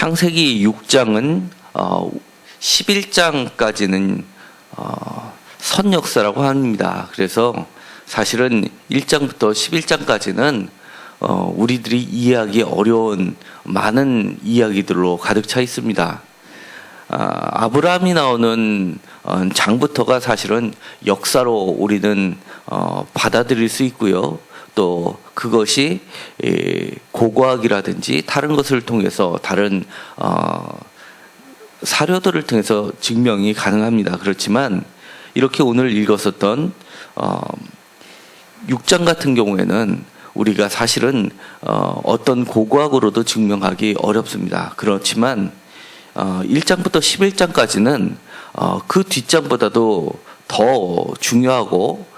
창세기 6장은 11장까지는 선역사라고 합니다. 그래서 사실은 1장부터 11장까지는 우리들이 이해하기 어려운 많은 이야기들로 가득 차 있습니다. 아브라함이 나오는 장부터가 사실은 역사로 우리는 받아들일 수 있고요. 또 그것이 고고학이라든지 다른 것을 통해서 다른 사료들을 통해서 증명이 가능합니다. 그렇지만 이렇게 오늘 읽었었던 6장 같은 경우에는 우리가 사실은 어떤 고고학으로도 증명하기 어렵습니다. 그렇지만 1장부터 11장까지는 그 뒷장보다도 더 중요하고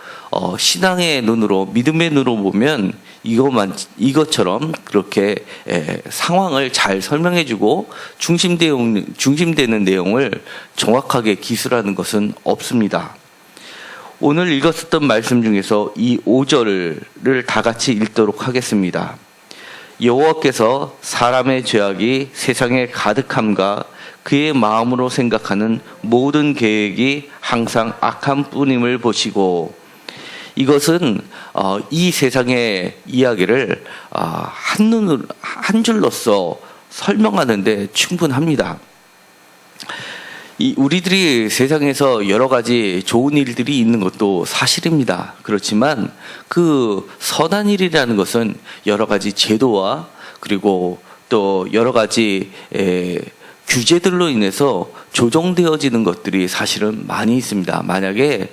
신앙의 눈으로, 믿음의 눈으로 보면 이것처럼 그렇게 상황을 잘 설명해주고 중심되는 내용을 정확하게 기술하는 것은 없습니다. 오늘 읽었었던 말씀 중에서 이 5절을 다 같이 읽도록 하겠습니다. 여호와께서 사람의 죄악이 세상에 가득함과 그의 마음으로 생각하는 모든 계획이 항상 악한 뿐임을 보시고, 이것은 이 세상의 이야기를 한 줄로서 설명하는데 충분합니다. 우리들이 세상에서 여러 가지 좋은 일들이 있는 것도 사실입니다. 그렇지만 그 선한 일이라는 것은 여러 가지 제도와 그리고 또 여러 가지 규제들로 인해서 조정되어지는 것들이 사실은 많이 있습니다. 만약에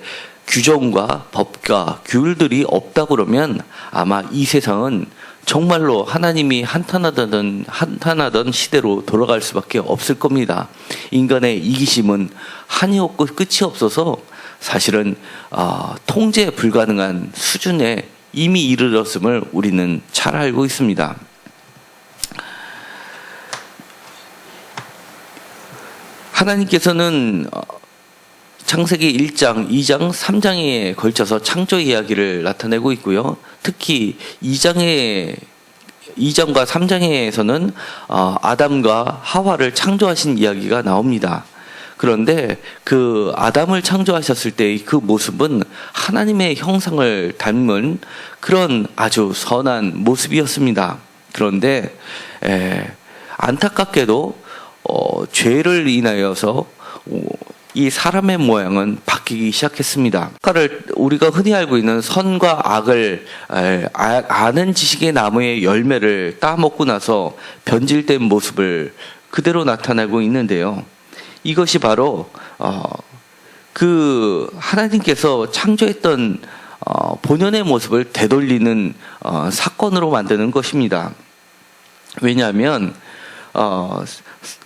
규정과 법과 규율들이 없다 그러면 아마 이 세상은 정말로 하나님이 한탄하던 시대로 돌아갈 수밖에 없을 겁니다. 인간의 이기심은 한이 없고 끝이 없어서 사실은 통제 불가능한 수준에 이미 이르렀음을 우리는 잘 알고 있습니다. 하나님께서는 창세기 1장, 2장, 3장에 걸쳐서 창조 이야기를 나타내고 있고요. 특히 2장과 3장에서는 아담과 하와를 창조하신 이야기가 나옵니다. 그런데 그 아담을 창조하셨을 때의 그 모습은 하나님의 형상을 닮은 그런 아주 선한 모습이었습니다. 그런데 안타깝게도 죄를 인하여서 이 사람의 모양은 바뀌기 시작했습니다. 우리가 흔히 알고 있는 선과 악을 아는 지식의 나무의 열매를 따먹고 나서 변질된 모습을 그대로 나타내고 있는데요. 이것이 바로 그 하나님께서 창조했던 본연의 모습을 되돌리는 사건으로 만드는 것입니다. 왜냐하면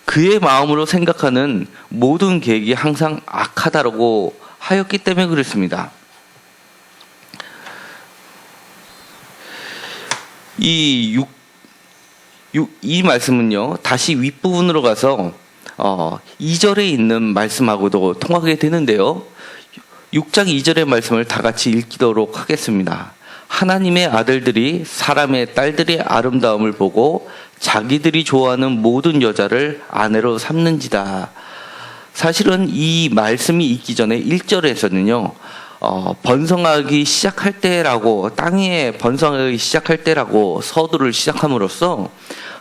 그의 마음으로 생각하는 모든 계획이 항상 악하다라고 하였기 때문에 그렇습니다. 이 말씀은요, 다시 윗부분으로 가서 2절에 있는 말씀하고도 통하게 되는데요. 6장 2절의 말씀을 다 같이 읽도록 하겠습니다. 하나님의 아들들이 사람의 딸들의 아름다움을 보고 자기들이 좋아하는 모든 여자를 아내로 삼는지다. 사실은 이 말씀이 있기 전에 1절에서는요, 번성하기 시작할 때라고, 땅에 번성하기 시작할 때라고 서두를 시작함으로써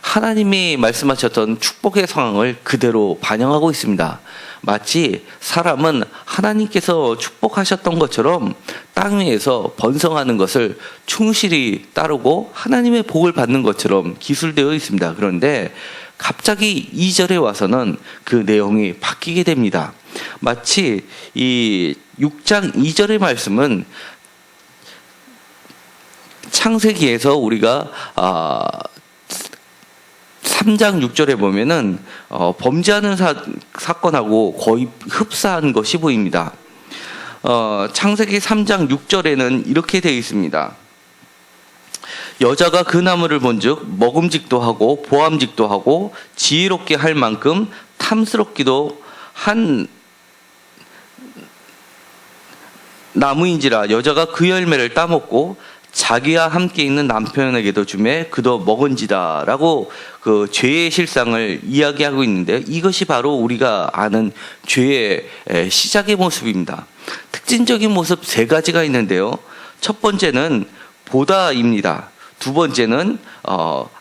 하나님이 말씀하셨던 축복의 상황을 그대로 반영하고 있습니다. 마치 사람은 하나님께서 축복하셨던 것처럼 땅 위에서 번성하는 것을 충실히 따르고 하나님의 복을 받는 것처럼 기술되어 있습니다. 그런데 갑자기 2절에 와서는 그 내용이 바뀌게 됩니다. 마치 이 6장 2절의 말씀은 창세기에서 우리가 3장 6절에 보면은 범죄하는 사건하고 거의 흡사한 것이 보입니다. 창세기 3장 6절에는 이렇게 되어 있습니다. 여자가 그 나무를 본즉 먹음직도 하고 보암직도 하고 지혜롭게 할 만큼 탐스럽기도 한 나무인지라 여자가 그 열매를 따먹고 자기와 함께 있는 남편에게도 주매 그도 먹은지다라고 그 죄의 실상을 이야기하고 있는데, 이것이 바로 우리가 아는 죄의 시작의 모습입니다. 특징적인 모습 세 가지가 있는데요. 첫 번째는 보다입니다. 두 번째는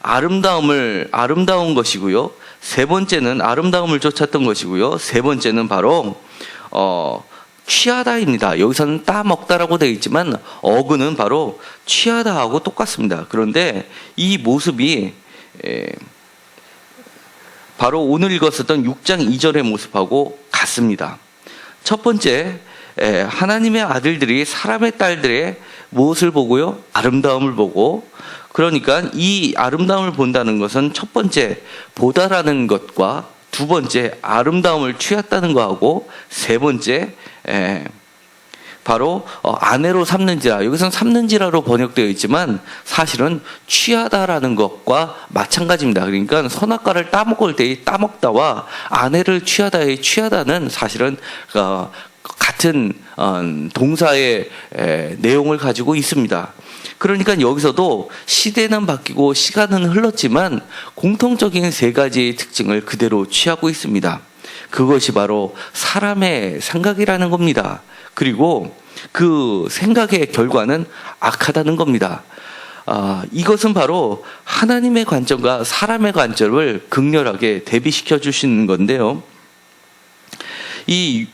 아름다운 것이고요. 세 번째는 아름다움을 쫓았던 것이고요. 세 번째는 바로 취하다입니다. 여기서는 따먹다라고 되어 있지만 어근은 바로 취하다하고 똑같습니다. 그런데 이 모습이 바로 오늘 읽었었던 6장 2절의 모습하고 같습니다. 첫 번째, 하나님의 아들들이 사람의 딸들의 무엇을 보고요? 아름다움을 보고, 그러니까 이 아름다움을 본다는 것은 첫 번째 보다라는 것과 두 번째 아름다움을 취했다는 거하고 세 번째 바로 아내로 삼는지라, 여기서는 삼는지라로 번역되어 있지만 사실은 취하다라는 것과 마찬가지입니다. 그러니까 선악과를 따먹을 때의 따먹다와 아내를 취하다의 취하다는 사실은 같은 동사의 내용을 가지고 있습니다. 그러니까 여기서도 시대는 바뀌고 시간은 흘렀지만 공통적인 세 가지의 특징을 그대로 취하고 있습니다. 그것이 바로 사람의 생각이라는 겁니다. 그리고 그 생각의 결과는 악하다는 겁니다. 이것은 바로 하나님의 관점과 사람의 관점을 극렬하게 대비시켜 주시는 건데요. 이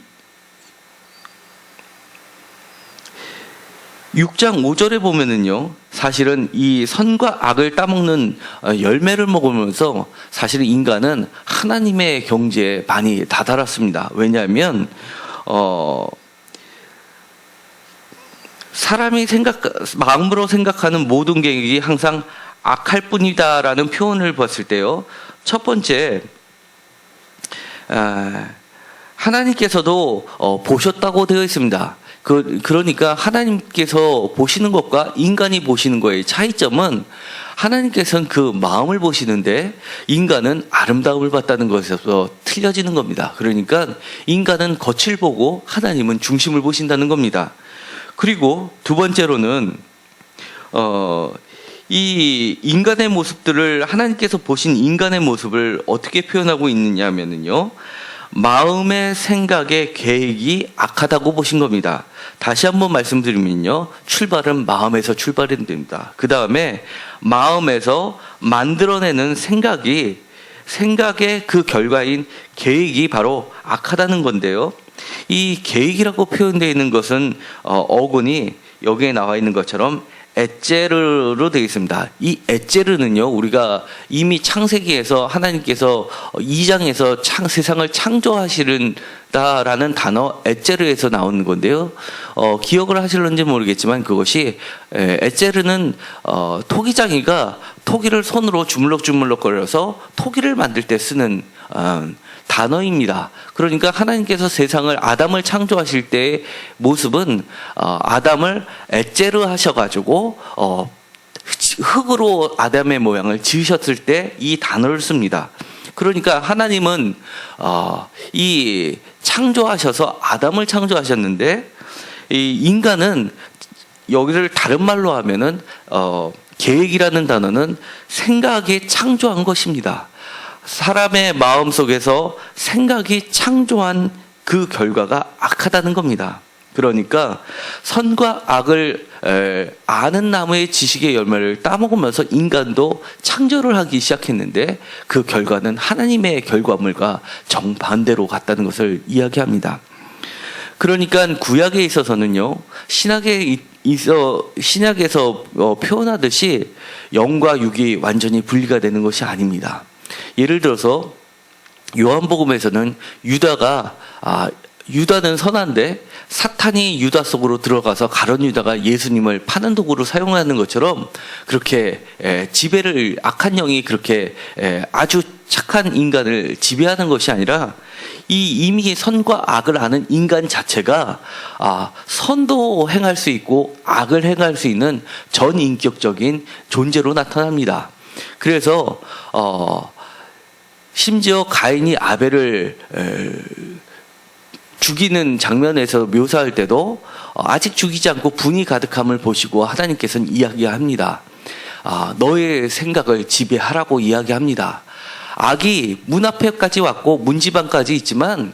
6장 5절에 보면은요, 사실은 이 선과 악을 따먹는 열매를 먹으면서 사실은 인간은 하나님의 경지에 많이 다다랐습니다. 왜냐하면 사람이 마음으로 생각하는 모든 계획이 항상 악할 뿐이다라는 표현을 봤을 때요, 첫 번째, 하나님께서도 보셨다고 되어 있습니다. 그러니까 하나님께서 보시는 것과 인간이 보시는 거의 차이점은, 하나님께서는 그 마음을 보시는데 인간은 아름다움을 봤다는 것에서 틀려지는 겁니다. 그러니까 인간은 겉을 보고 하나님은 중심을 보신다는 겁니다. 그리고 두 번째로는 이 인간의 모습들을, 하나님께서 보신 인간의 모습을 어떻게 표현하고 있느냐 하면은요, 마음의 생각의 계획이 악하다고 보신 겁니다. 다시 한번 말씀드리면요, 출발은 마음에서 출발이 됩니다. 그 다음에 마음에서 만들어내는 생각의 그 결과인 계획이 바로 악하다는 건데요. 이 계획이라고 표현되어 있는 것은 어근이 여기에 나와 있는 것처럼 에제르로 되어 있습니다. 이 에제르는요, 우리가 이미 창세기에서 하나님께서 2장에서 세상을 창조하시는다라는 단어 에제르에서 나오는 건데요. 기억을 하실런지 모르겠지만 그것이, 에제르는 토기장이가 토기를 손으로 주물럭주물럭 거려서 토기를 만들 때 쓰는 단어입니다. 그러니까 하나님께서 세상을, 아담을 창조하실 때의 모습은 아담을 에제르 하셔가지고 흙으로 아담의 모양을 지으셨을 때 이 단어를 씁니다. 그러니까 하나님은 이 창조하셔서 아담을 창조하셨는데, 이 인간은, 여기를 다른 말로 하면은 계획이라는 단어는 생각이 창조한 것입니다. 사람의 마음 속에서 생각이 창조한 그 결과가 악하다는 겁니다. 그러니까 선과 악을 아는 나무의 지식의 열매를 따먹으면서 인간도 창조를 하기 시작했는데, 그 결과는 하나님의 결과물과 정반대로 갔다는 것을 이야기합니다. 그러니까 구약에 있어서는요, 신약에서 표현하듯이 영과 육이 완전히 분리가 되는 것이 아닙니다. 예를 들어서 요한복음에서는 유다는 선한데 사탄이 유다 속으로 들어가서 가룟 유다가 예수님을 파는 도구로 사용하는 것처럼, 그렇게 악한 영이 그렇게 아주 착한 인간을 지배하는 것이 아니라, 이미 선과 악을 아는 인간 자체가 선도 행할 수 있고 악을 행할 수 있는 전인격적인 존재로 나타납니다. 그래서 심지어 가인이 아벨을 죽이는 장면에서 묘사할 때도 아직 죽이지 않고 분이 가득함을 보시고 하나님께서는 이야기합니다. 너의 생각을 지배하라고 이야기합니다. 악이 문 앞에까지 왔고 문지방까지 있지만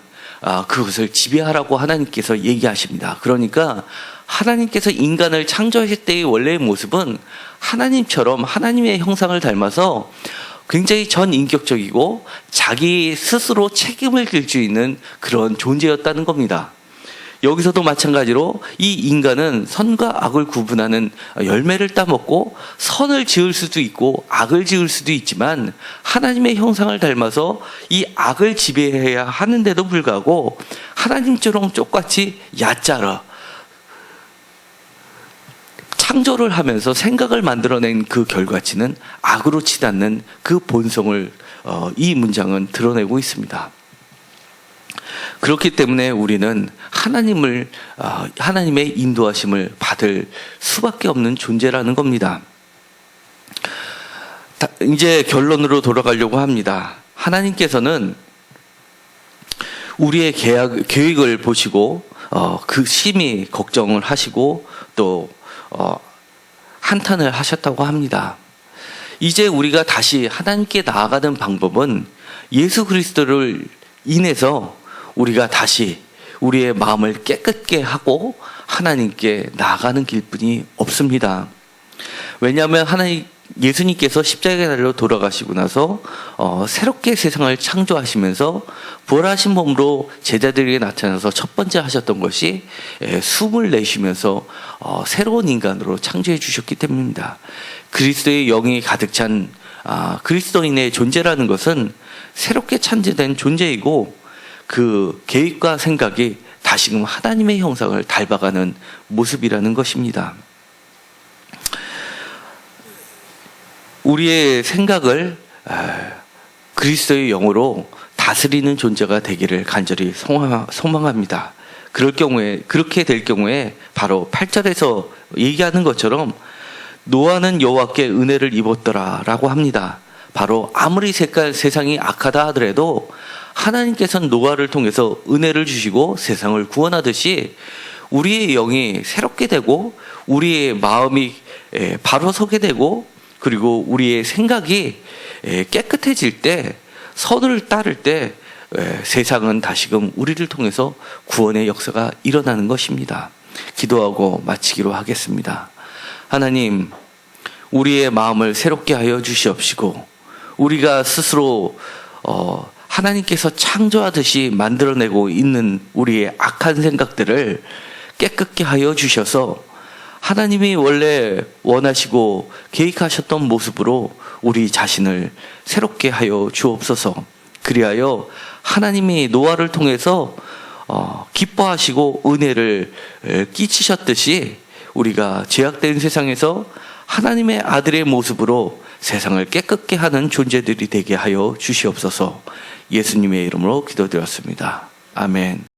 그것을 지배하라고 하나님께서 얘기하십니다. 그러니까 하나님께서 인간을 창조하실 때의 원래의 모습은 하나님처럼 하나님의 형상을 닮아서 굉장히 전인격적이고 자기 스스로 책임을 질 수 있는 그런 존재였다는 겁니다. 여기서도 마찬가지로 이 인간은 선과 악을 구분하는 열매를 따먹고 선을 지을 수도 있고 악을 지을 수도 있지만 하나님의 형상을 닮아서 이 악을 지배해야 하는데도 불구하고 하나님처럼 똑같이 얕잡아 창조를 하면서 생각을 만들어낸 그 결과치는 악으로 치닫는 그 본성을 이 문장은 드러내고 있습니다. 그렇기 때문에 우리는 하나님의 인도하심을 받을 수밖에 없는 존재라는 겁니다. 이제 결론으로 돌아가려고 합니다. 하나님께서는 우리의 계획을 보시고 그 심히 걱정을 하시고 또 한탄을 하셨다고 합니다. 이제 우리가 다시 하나님께 나아가는 방법은 예수 그리스도를 인해서 우리가 다시 우리의 마음을 깨끗게 하고 하나님께 나아가는 길뿐이 없습니다. 왜냐하면 예수님께서 십자가에 달려 돌아가시고 나서 새롭게 세상을 창조하시면서 부활하신 몸으로 제자들에게 나타나서 첫 번째 하셨던 것이 숨을 내쉬면서 새로운 인간으로 창조해 주셨기 때문입니다. 그리스도의 영이 가득 찬 그리스도인의 존재라는 것은 새롭게 창조된 존재이고 그 계획과 생각이 다시금 하나님의 형상을 닮아가는 모습이라는 것입니다. 우리의 생각을 그리스도의 영으로 다스리는 존재가 되기를 간절히 소망합니다. 그렇게 될 경우에 바로 8절에서 얘기하는 것처럼 노아는 여호와께 은혜를 입었더라라고 합니다. 바로 아무리 세상이 악하다 하더라도 하나님께서는 노아를 통해서 은혜를 주시고 세상을 구원하듯이 우리의 영이 새롭게 되고 우리의 마음이 바로 서게 되고 그리고 우리의 생각이 깨끗해질 때 선을 따를 때 세상은 다시금 우리를 통해서 구원의 역사가 일어나는 것입니다. 기도하고 마치기로 하겠습니다. 하나님, 우리의 마음을 새롭게 하여 주시옵시고 우리가 스스로 하나님께서 창조하듯이 만들어내고 있는 우리의 악한 생각들을 깨끗게 하여 주셔서 하나님이 원래 원하시고 계획하셨던 모습으로 우리 자신을 새롭게 하여 주옵소서. 그리하여 하나님이 노아를 통해서 기뻐하시고 은혜를 끼치셨듯이 우리가 죄악된 세상에서 하나님의 아들의 모습으로 세상을 깨끗게 하는 존재들이 되게 하여 주시옵소서. 예수님의 이름으로 기도드렸습니다. 아멘.